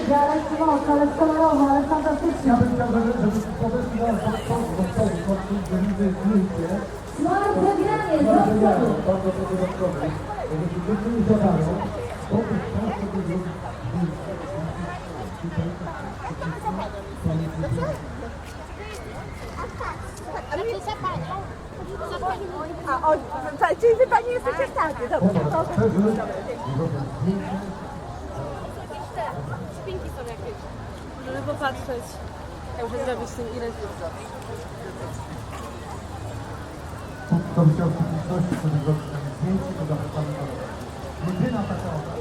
Jarek mocno, ale kolorowo, ale fantastycznie. Ja bym chciał, żeby podeszli nas do zdjęcie. Smart zagranie, do przodu. Bardzo proszę do przodu. Żeby dziewczyny zadają, to tych państwo by zrobić Czyli wy pani jesteście w tacie, dobrze. Spinki są jakieś. Żeby popatrzeć. Ja muszę zrobić tym ile Kto by chciał w publiczności sobie zrobić zdjęcie, to zapraszamy do jedyna taka osoba.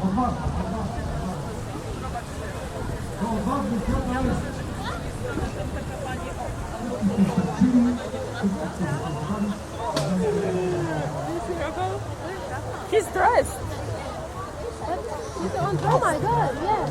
Odważny. To odważny, Piotr jest. He's dressed. Oh my god, yeah.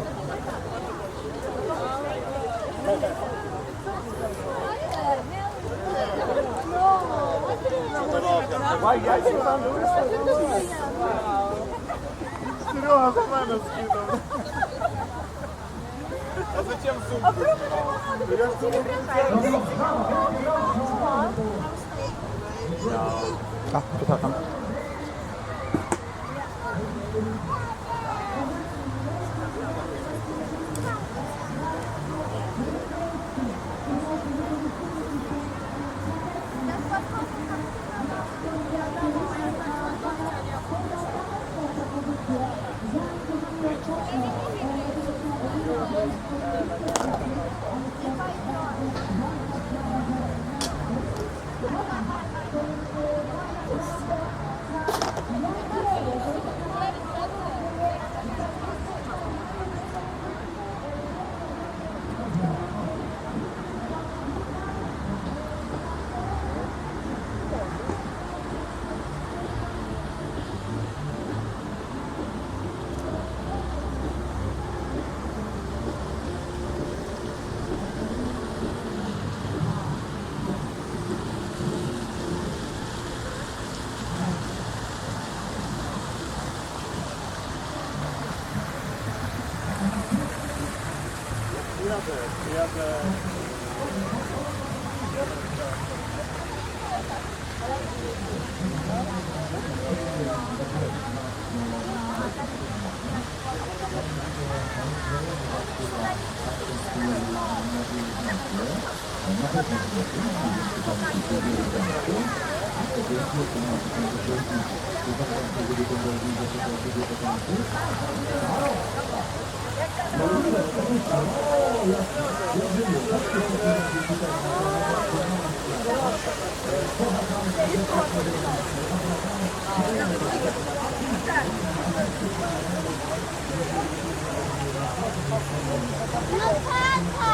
А зачем сумку? Przepraszam. Jadę. No tata!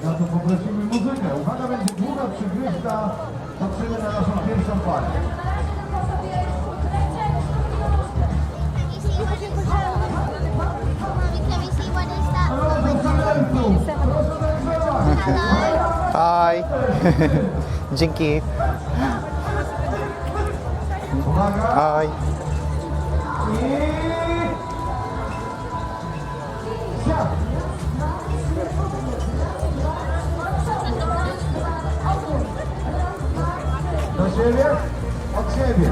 Na to poprosimy muzykę. Uwaga, będzie długa przygrywka. Patrzymy na naszą pierwszą parę. Hi. Dzięki. Uwaga. Hi. Do siebie, od siebie,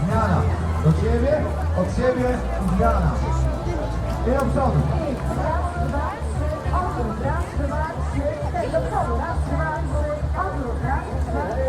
zmiana. Do siebie, od siebie, zmiana. I do przodu. Raz, dwa, trzy, do przodu. Raz, dwa, trzy, odwrót. Raz, dwa,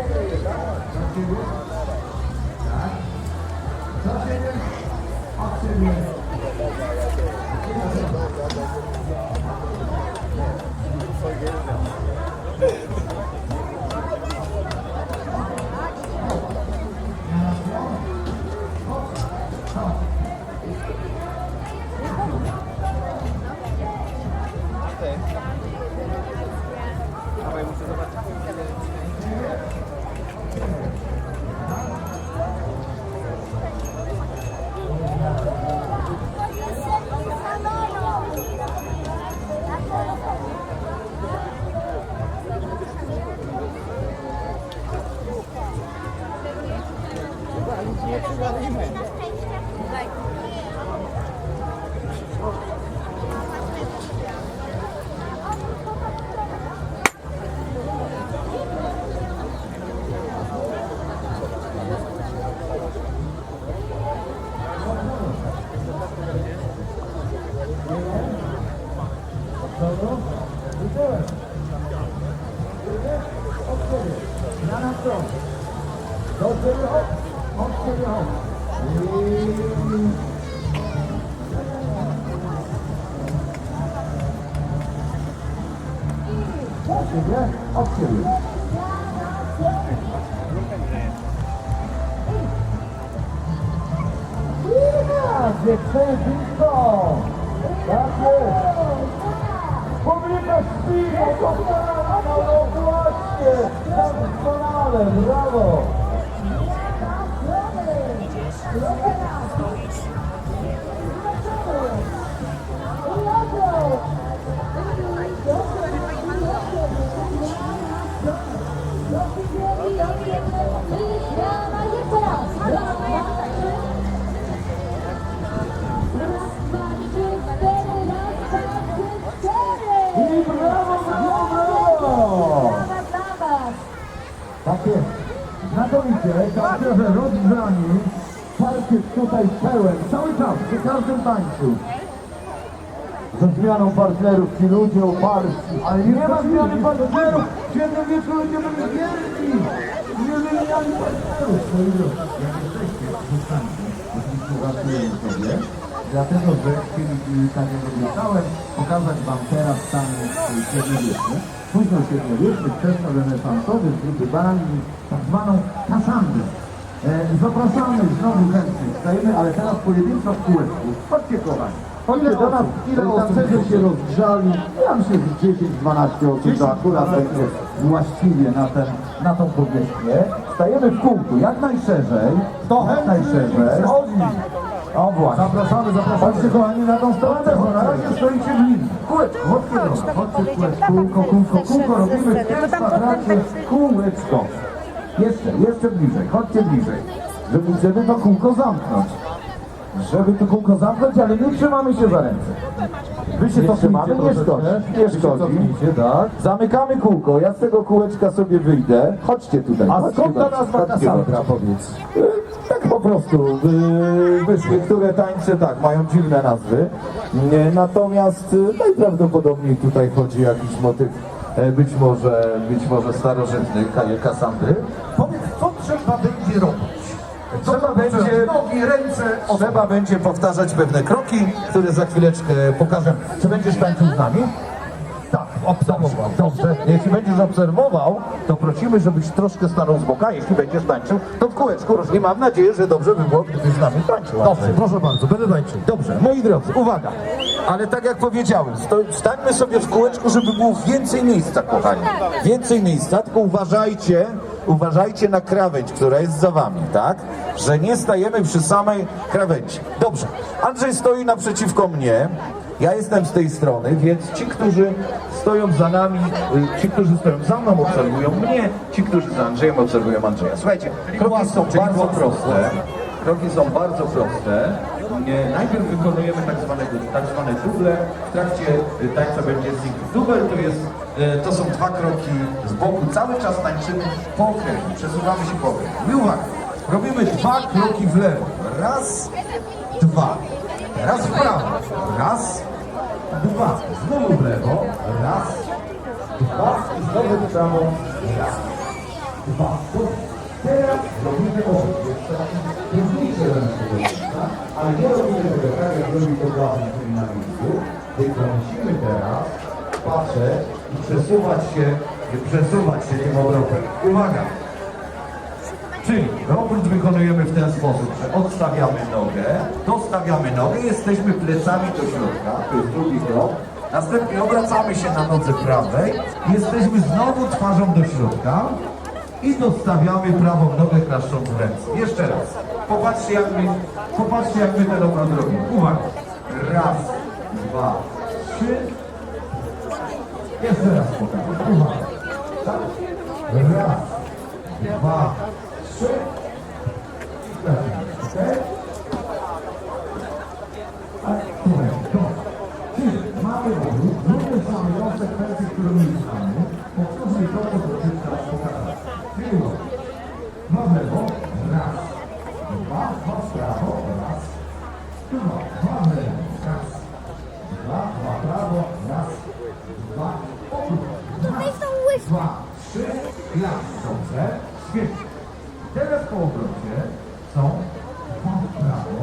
Zmiana stron. Do siebie hop, od siebie hop. Do siebie, od siebie. Dziewczęcinko! Tak jest! Publika śpi, doskonale, no właśnie! Doskonale, brawo! I brawo, brawo, brawo! Tak jest. Znakomicie, tancerze rozgrzani. Parkiet tutaj pełen, cały czas, przy każdym tańcu. Ze zmianą partnerów ci ludzie oparci. Ale nie ma zmiany partnerów. W jednym wieku ludzie byli wierni. Nie wymieniali partnerów. No i już, jak jesteście, zostańcie. Oczywiście żartujemy sobie. Dlatego, że chcieli, tak jak obiecałem, pokazać wam teraz stan średniowieczny. Późno średniowieczny, wczesno-renesansowy, z rybami, tak zwaną Kassandrę. Zapraszamy znowu chętnych, stajemy, ale teraz pojedynczo w kółeczku. Chodźcie kochani. Chodźcie do nas, ile tancerze się rozgrzali. Ja myślę, że 10-12 osób to akurat będzie właściwie na tą powierzchnię. Stajemy w kółku, jak najszerzej. To jak najszerzej. O właśnie. Zapraszamy, zapraszamy. Chodźcie kochani na tą stronę, bo na razie stoicie w linii. Kółeczko, chodźcie do nas, chodźcie kółeczko, kółko, robimy w tym kwadracie kółeczko. Jeszcze bliżej, chodźcie bliżej. Żeby to kółko zamknąć. Żeby to kółko zamknąć, ale nie trzymamy się za ręce. Wy się to trzymamy, nie szkodzi. Tak. Zamykamy kółko, ja z tego kółeczka sobie wyjdę. Chodźcie tutaj. A skąd ta nazwa Kassandra, powiedz? Tak po prostu wyszły, które tańce tak, mają dziwne nazwy. Natomiast najprawdopodobniej tutaj chodzi o jakiś motyw być może starożytny Kassandry. Powiedz, co trzeba będzie robić? Trzeba będzie powtarzać pewne kroki, które za chwileczkę pokażę. Czy będziesz tańczył z nami? Tak, obserwował. Dobrze. Jeśli będziesz obserwował, to prosimy, żebyś troszkę stanął z boka. Jeśli będziesz tańczył, to w kółeczku różnie. Mam nadzieję, że dobrze by było, gdybyś z nami tańczył. Dobrze, proszę bardzo, będę tańczył. Dobrze, moi drodzy, uwaga. Ale tak jak powiedziałem, stańmy sobie w kółeczku, żeby było więcej miejsca, kochani. Więcej miejsca, tylko uważajcie na krawędź, która jest za wami, tak? Że nie stajemy przy samej krawędzi. Dobrze, Andrzej stoi naprzeciwko mnie. Ja jestem z tej strony, więc ci, którzy stoją za nami, ci, którzy stoją za mną, obserwują mnie, ci, którzy za Andrzejem, obserwują Andrzeja. Słuchajcie, kroki są bardzo proste. Kroki są bardzo proste. Najpierw wykonujemy tak zwane duble. W trakcie tańca będzie z nich dubel, to są dwa kroki z boku. Cały czas tańczymy po okręgu, przesuwamy się po okręgu. I uwaga, robimy dwa kroki w lewo. Raz, dwa. Teraz w prawo. Raz, dwa. Znowu w lewo. Raz, dwa. I znowu w prawo. Raz, dwa. Teraz robimy jeszcze trudniejsze ręce, Ale nie robimy tego tak, jak robi to własny na miejscu, tylko musimy teraz patrzeć i przesuwać się tym obrotem. Uwaga! Czyli obrót wykonujemy w ten sposób, że odstawiamy nogę, dostawiamy nogę, jesteśmy plecami do środka, to jest drugi krok. Następnie obracamy się na nodze prawej, jesteśmy znowu twarzą do środka i dostawiamy prawą nogę klaszcząc w ręce. Jeszcze raz. Popatrzcie jak my ten obrót robimy. Uwaga. Raz, dwa, trzy. Jeszcze raz pokażę. Uwaga. Tak. Raz, dwa, trzy. Okay? Czyli mamy obrót, zróbmy same konsekwencje, które my znamy. Powtórzmy to, co dotychczas pokazać. Czyli dwa w lewo, raz, dwa w prawo, raz, dwa w lewo, raz, dwa w prawo, raz, dwa, dwa, trzy, raz, dobrze, świetnie. Teraz po obrocie są dwa w prawo,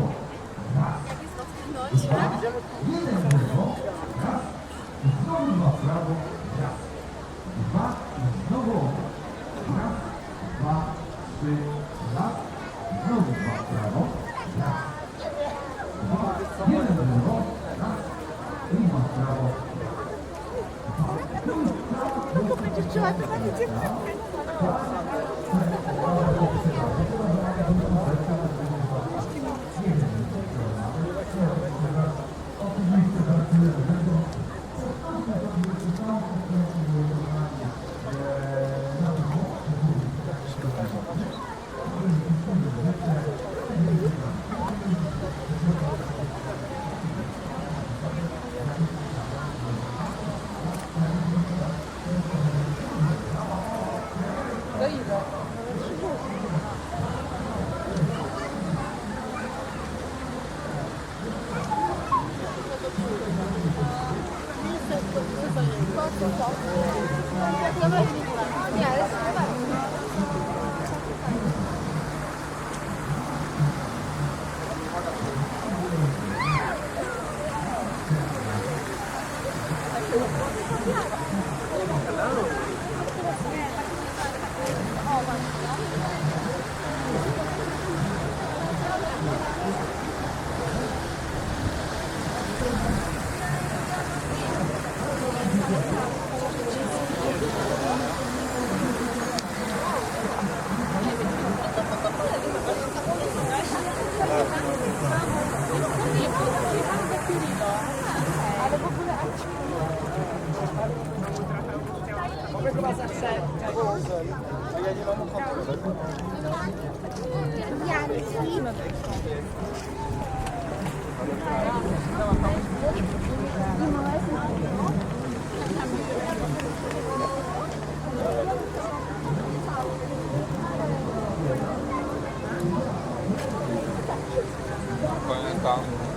raz, dwa, jeden w lewo, raz, i znowu dwa w prawo, raz, dwa, i znowu obrót, raz, dwa, trzy, raz, znowu dwa w prawo, raz, dwa, jeden w lewo, raz, i dwa w prawo, Koniec tam.